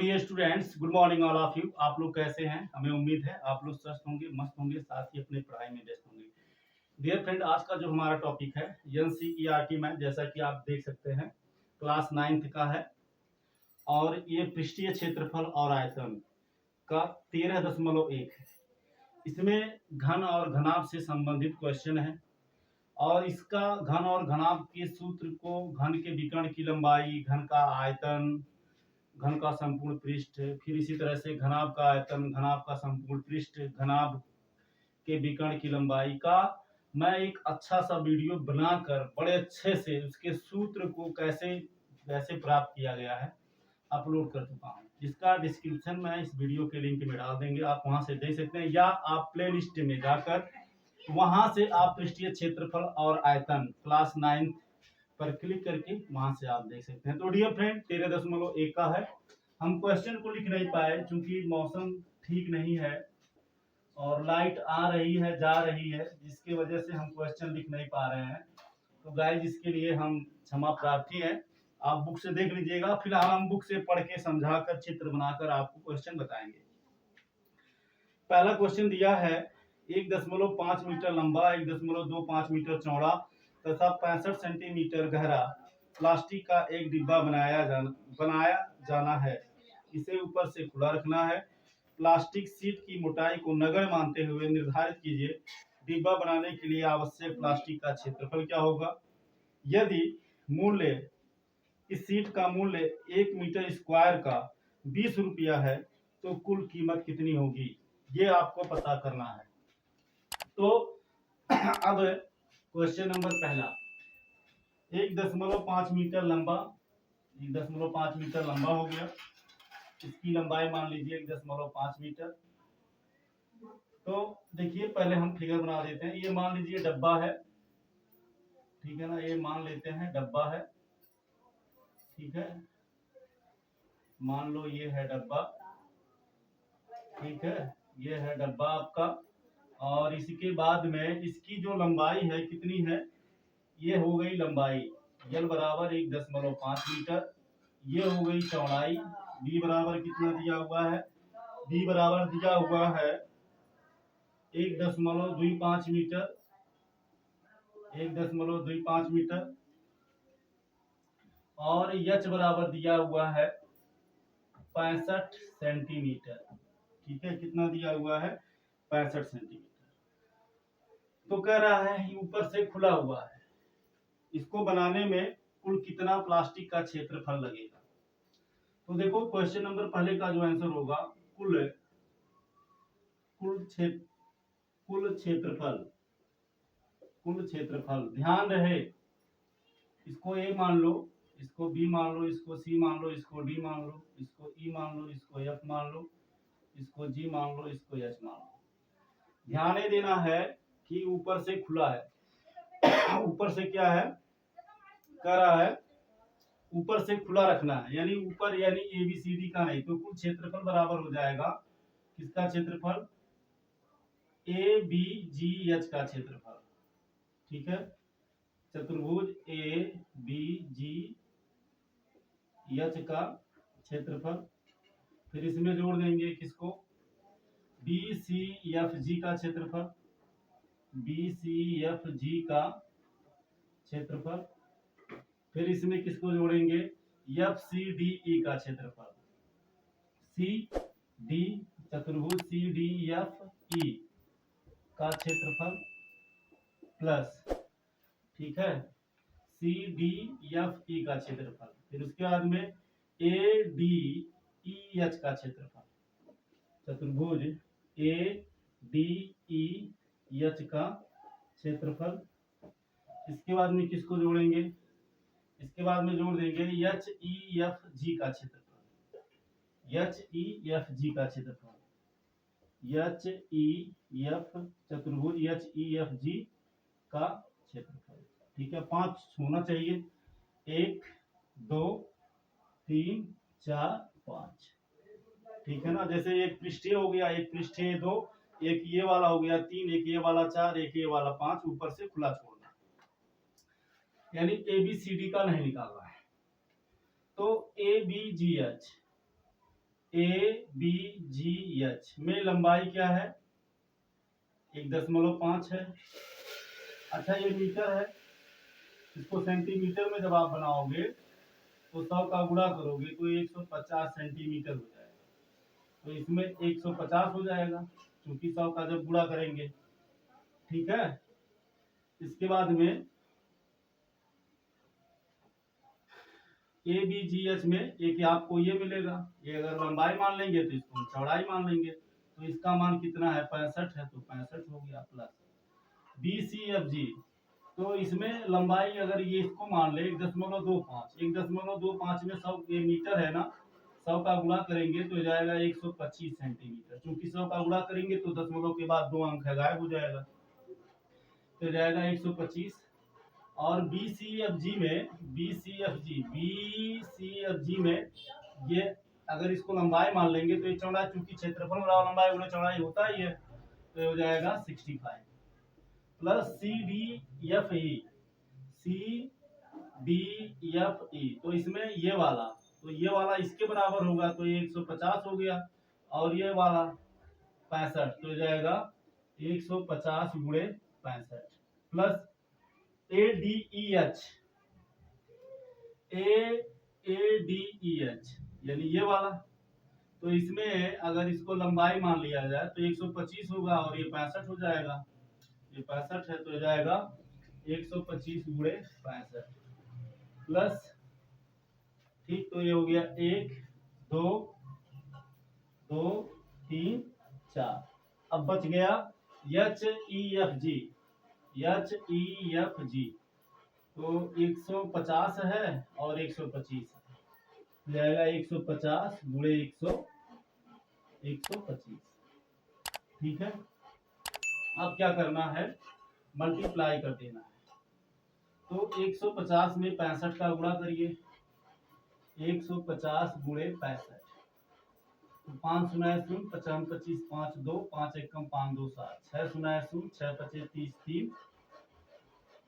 Dear students, good morning all of you. आप लोग कैसे हैं? हमें उम्मीद है आप लोग स्वस्थ होंगे, मस्त होंगे, साथ ही अपनी पढ़ाई में व्यस्त होंगे। डियर फ्रेंड, आज का जो हमारा टॉपिक है एनसीईआरटी में, जैसा कि आप देख सकते हैं, क्लास 9th का है और ये पृष्ठीय क्षेत्रफल और आयतन का 13.1 है। इसमें घन और घनाभ से संबंधित क्वेश्चन है और इसका घन और घनाभ के सूत्र को घन के विकर्ण की लंबाई, घन का आयतन, घन का संपूर्ण पृष्ठ, फिर इसी तरह से घनाभ का आयतन, घनाभ का संपूर्ण पृष्ठ, घनाभ के विकर्ण की लंबाई का मैं एक अच्छा सा वीडियो बनाकर बड़े अच्छे से उसके सूत्र को कैसे प्राप्त किया गया है अपलोड कर चुका हूँ, जिसका डिस्क्रिप्शन में इस वीडियो के लिंक में डाल देंगे। आप वहां से देख सकते हैं या आप प्ले लिस्ट में जाकर वहां से आप पृष्ठीय क्षेत्रफल और आयतन क्लास 9 पर क्लिक करके वहां से आप देख सकते हैं। तो डियर फ्रेंड, 13.1 का है। हम क्वेश्चन को लिख नहीं पाए क्योंकि मौसम ठीक नहीं है और लाइट आ रही है जा रही है, जिसकी वजह से हम क्वेश्चन लिख नहीं पा रहे हैं। तो गाइस, इसके लिए हम क्षमा प्रार्थी हैं। आप बुक से देख लीजिएगा। फिलहाल हम बुक से पढ़ के समझाकर चित्र बनाकर आपको क्वेश्चन बताएंगे। पहला क्वेश्चन दिया है 1.5 मीटर लंबा, 1.25 मीटर चौड़ा तथा 65 सेंटीमीटर गहरा प्लास्टिक का एक डिब्बा बनाया जाना है। इसे ऊपर से खुला रखना है। प्लास्टिक शीट की मोटाई को नगण्य मानते हुए निर्धारित कीजिए। डिब्बा बनाने के लिए आवश्यक प्लास्टिक का क्षेत्रफल क्या होगा? यदि मूल्य इस शीट का मूल्य 1 मीटर स्क्वायर का 20 रुपया है तो कुल कीमत कितनी होगी, ये आपको पता करना है। तो अब क्वेश्चन नंबर पहला, 1.5 मीटर लंबा, 1.5 मीटर लंबा हो गया। इसकी लंबाई मान लीजिए 1.5 मीटर। तो देखिए, पहले हम फिगर बना देते हैं। ये मान लीजिए डब्बा है, ठीक है ना, ये मान लेते हैं डब्बा है, ठीक है, मान लो ये है डब्बा, ठीक है, ये है डब्बा आपका। और इसके बाद में इसकी जो लंबाई है कितनी है, ये हो गई लंबाई L बराबर 1.5 मीटर। ये हो गई चौड़ाई, B बराबर कितना दिया हुआ है, B बराबर दिया हुआ है 1.25 मीटर, 1.25 मीटर। और H बराबर दिया हुआ है 65 सेंटीमीटर, ठीक है, कितना दिया हुआ है, 65 सेंटीमीटर। तो कह रहा है ऊपर से खुला हुआ है, इसको बनाने में कुल कितना प्लास्टिक का क्षेत्रफल लगेगा। तो देखो, क्वेश्चन नंबर पहले का जो आंसर होगा, कुल क्षेत्रफल। ध्यान रहे, इसको A मान लो, इसको B मान लो, इसको C मान लो, इसको D मान लो, इसको E मान लो, इसको F मान लो, इसको G मान लो, इसको H मान लो। ध्यान ये देना है कि ऊपर से खुला है ऊपर से क्या है, कह रहा है ऊपर से खुला रखना है, यानी ऊपर, यानी ABCD का नहीं। तो कुल क्षेत्रफल बराबर हो जाएगा किसका क्षेत्रफल, ABGH का क्षेत्रफल, ठीक है, चतुर्भुज ABGH का क्षेत्रफल। फिर इसमें जोड़ देंगे किसको, BCFG का क्षेत्रफल, BCFG का क्षेत्रफल। फिर इसमें किसको जोड़ेंगे, FCDE का क्षेत्रफल, CD, चतुर्भुज CDFE का क्षेत्रफल प्लस, ठीक है, CDFE का क्षेत्रफल। फिर उसके बाद में ADEH का क्षेत्रफल, चतुर्भुज ADEH का क्षेत्रफल। इसके बाद में किसको जोड़ेंगे, इसके बाद में जोड़ देंगे HEFG का क्षेत्रफल, HEFG का क्षेत्रफल, HEF, चतुर्भुज HEFG का क्षेत्रफल, ठीक है। 5 होना चाहिए, 1 2 3 4 5, ठीक है ना। जैसे एक पृष्ठीय हो गया, एक पृष्ठीय 2, एक ये वाला हो गया 3, एक ये वाला 4, एक ये वाला 5, ऊपर से खुला छोड़ना, यानी ABCD का नहीं निकालना है। तो ABGH ABGH में लंबाई क्या है 1.5 है। अच्छा ये मीटर है, इसको सेंटीमीटर में जब आप बनाओगे तो 100 का गुणा करोगे तो 150 सेंटीमीटर हो जाएगा। तो इसमें 150 हो जाएगा क्योंकि 100 का जब गुणा करेंगे। ठीक है, इसके बाद में ABGH में एक आपको ये मिलेगा, ये अगर लंबाई मान लेंगे तो इसको हम चौड़ाई मान लेंगे। तो इसका मान कितना है 65 है, तो 65 हो गया। प्लस BCFG, तो इसमें लंबाई अगर ये इसको मान ले 1.25 में 100 ये मीटर है ना, 100 का गुणा करेंगे तो जाएगा 125 सेंटीमीटर। क्योंकि 100 का गुणा करेंगे तो दशमलव के बाद 2 अंक है गायब हो जाएगा, तो जाएगा 125। और BCFG में ये अगर इसको लंबाई मान लेंगे तो ये चौड़ाई, चूंकि क्षेत्रफल बराबर लंबाई गुणा चौड़ाई होता ही है, तो हो जाएगा 65। प्लस CDFE, तो इसमें ये वाला, तो ये वाला इसके बराबर होगा तो ये 150 हो गया, और ये वाला 65, तो जाएगा 150 गुणे 65। प्लस ADEH यानी ये वाला, तो इसमें अगर इसको लंबाई मान लिया जाए तो 125 होगा और ये 65 हो जाएगा। ये 65 है तो हो जाएगा 125 गुणे 65 प्लस, ठीक, तो ये हो गया 1 2 2 3 4। अब बच गया HEFG, तो 150 है और 125 है, जाएगा 150 गुणे 125। ठीक है, अब क्या करना है, मल्टीप्लाई कर देना है। तो 150 में 65 का गुणा करिए, 150 गुणे 65, तो 5 शून्य 0, 55 25 5 2 5 1 कम 5 2 7, 6 शून्य 0, 6 25 30 3,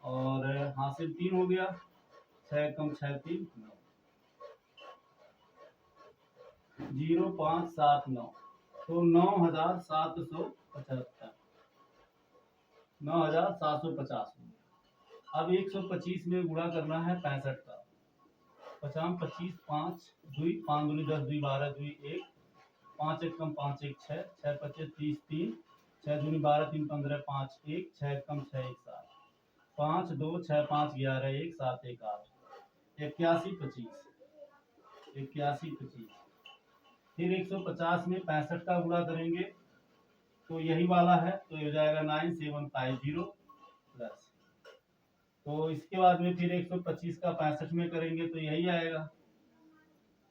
और हासिल 3 हो गया, 6 कम 6 3 9, 0 5 7 9, तो 9775, 9750। अब 125 में गुणा करना है 65 का, 50 25 5 2 5 दूनी 10 2 12 2 1, 5 1 कम 5 1 6, 6 25 30 3, 6 दूनी 12 3 15 5 1, 6 कम 6 1 7, 5 2 6 5 11 1 7 1 8, 81 25, 81 25। फिर 150 में 65 का गुणा करेंगे तो यही वाला है, तो ये हो जाएगा 9750 प्लस, तो इसके बाद में फिर 125 का 65 में करेंगे तो यही आएगा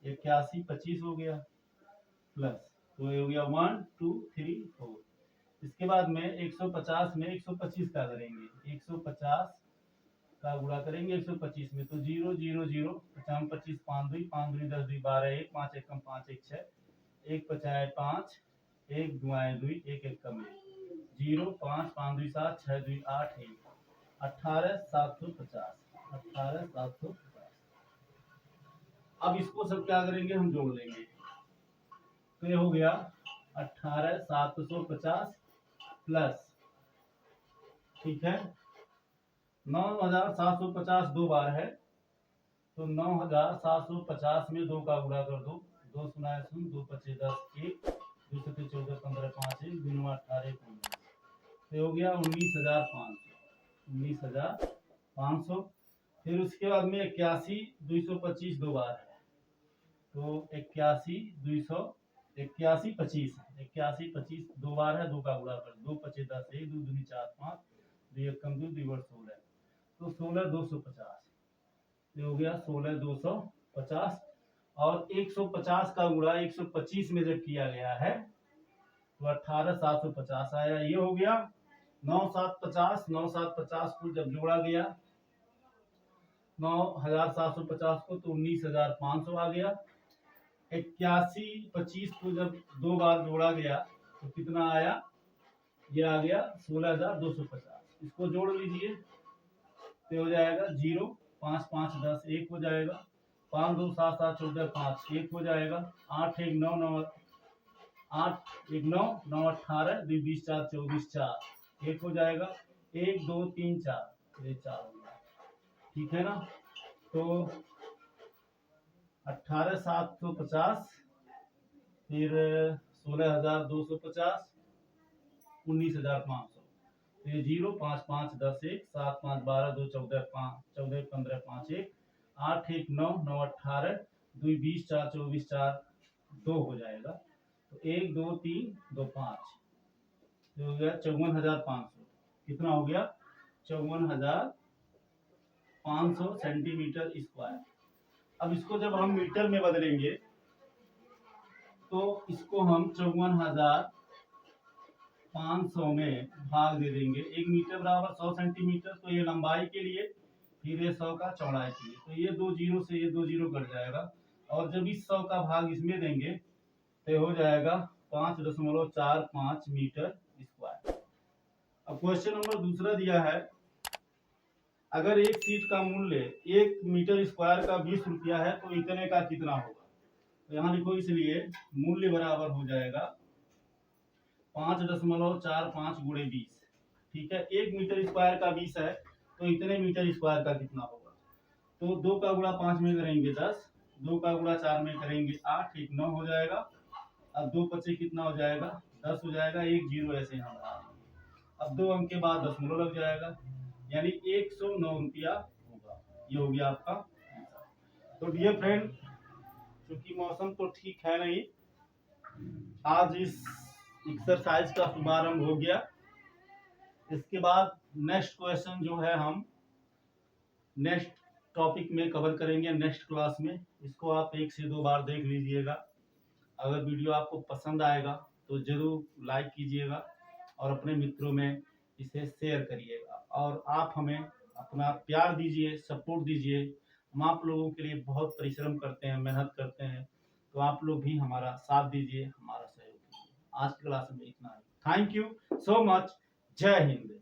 81 25 हो गया प्लस, तो ये हो गया 1 2 3 4। इसके बाद में 150 में 125 का करेंगे, 150 का गुणा करेंगे 125 में, तो 0 0 0, 50 25 5 2 5 2 10 2 12 1, 5 1 कम 5 1 6, 1 50 5, 1 दुआएं 2, 1 1 कम 1, 0 5 5 2 7, 6 2 8 1, 18 750, 18 750। अब इसको सब क्या करेंगे, हम जोड़ लेंगे, तो ये हो गया 18 750 प्लस, ठीक है, 9750 दो बार है, तो 9750 में 2 का गुणा कर दो, 2 शून्य 0, 2 25 10 1, 2 सत्ते 14 15 5 1, 2 9 18 19, तो हो गया 19,500। फिर उसके बाद में 81 225 दो बार है, तो 81 200 81 25 81 25 दो बार है, 2 का गुणा कर, 2 25 10 1, 2 दूनी 4 5, 2 1 कम 2 2 वर्ष 16, तो 16,250, ये हो गया 16,250। और 150 का गुणा 125 में जब किया गया है तो 18,750 आया, ये हो गया 9,750। 9,750 को जब जोड़ा गया 9,750 को, तो 19,500 आ गया। 81 25 को जब 2 बार जोड़ा गया तो कितना आया, ये आ गया 16,250। इसको जोड़ लीजिए तो हो जाएगा 0 5 5 10 1 हो जाएगा, 5 2 7 7 14 5 1 हो जाएगा। 8 1 9 9 8 1 9 9 18 2 20 4 24 4 1 हो जाएगा। 1 2 3 4 ये 4 हो गया। ठीक है ना। तो 18,750 फिर 16,250 19,500। तो ये 0 5 5 10 1 7 5 12 2 14 5 14 15 5 1 8 1 9 9 18 2 20 4 24 4 2 हो जाएगा। तो 1 2 3 2 5 हो गया 54,500। कितना हो गया? 54,500 सेंटीमीटर स्क्वायर। अब इसको जब हम मीटर में बदलेंगे तो इसको हम 54,500 में भाग दे देंगे। 1 मीटर बराबर 100 सेंटीमीटर। तो ये लंबाई के लिए, फिर ये 100 का चौड़ाई के लिए। तो ये 2 जीरो से ये 2 जीरो कट जाएगा। और जब इस 100 का भाग इसमें देंगे तो हो जाएगा 5.45 मीटर स्क्वायर। अब क्वेश्चन नंबर दूसरा दिया है, अगर एक सीट का मूल्य 1 मीटर स्क्वायर का 20 रुपया है तो इतने का कितना होगा? तो यहाँ लिखो, इसलिए मूल्य बराबर हो जाएगा 5.45 गुणे 20। ठीक है, 1 मीटर स्क्वायर का 20 है तो इतने मीटर स्क्वायर का कितना होगा? तो 2 का गुणा 5 में करेंगे 10, 2 का गुणा 4 में करेंगे 8, 1 9 हो जाएगा। अब 2 पचे कितना हो जाएगा? 10 हो जाएगा। 1 जीरो ऐसे यहाँ बढ़ा देंगे। अब 2 अंक के बाद दशमलव लग जाएगा, यानी 109 रुपया होगा। ये हो गया आपका आंसर। तो डियर फ्रेंड, क्योंकि मौसम तो ठीक है नहीं, आज इस एक्सरसाइज का शुभारंभ हो गया। इसके बाद नेक्स्ट क्वेश्चन जो है हम नेक्स्ट टॉपिक में कवर करेंगे नेक्स्ट क्लास में। इसको आप 1 से 2 बार देख लीजिएगा। अगर वीडियो आपको पसंद आएगा तो जरूर लाइक कीजिएगा और अपने मित्रों में इसे शेयर करिएगा। और आप हमें अपना प्यार दीजिए, सपोर्ट दीजिए। हम आप लोगों के लिए बहुत परिश्रम करते हैं, मेहनत करते हैं। तो आप लोग भी हमारा साथ दीजिए, हमारा सहयोग कीजिए। आज की क्लास में इतना ही। Thank you so much. जय हिंद।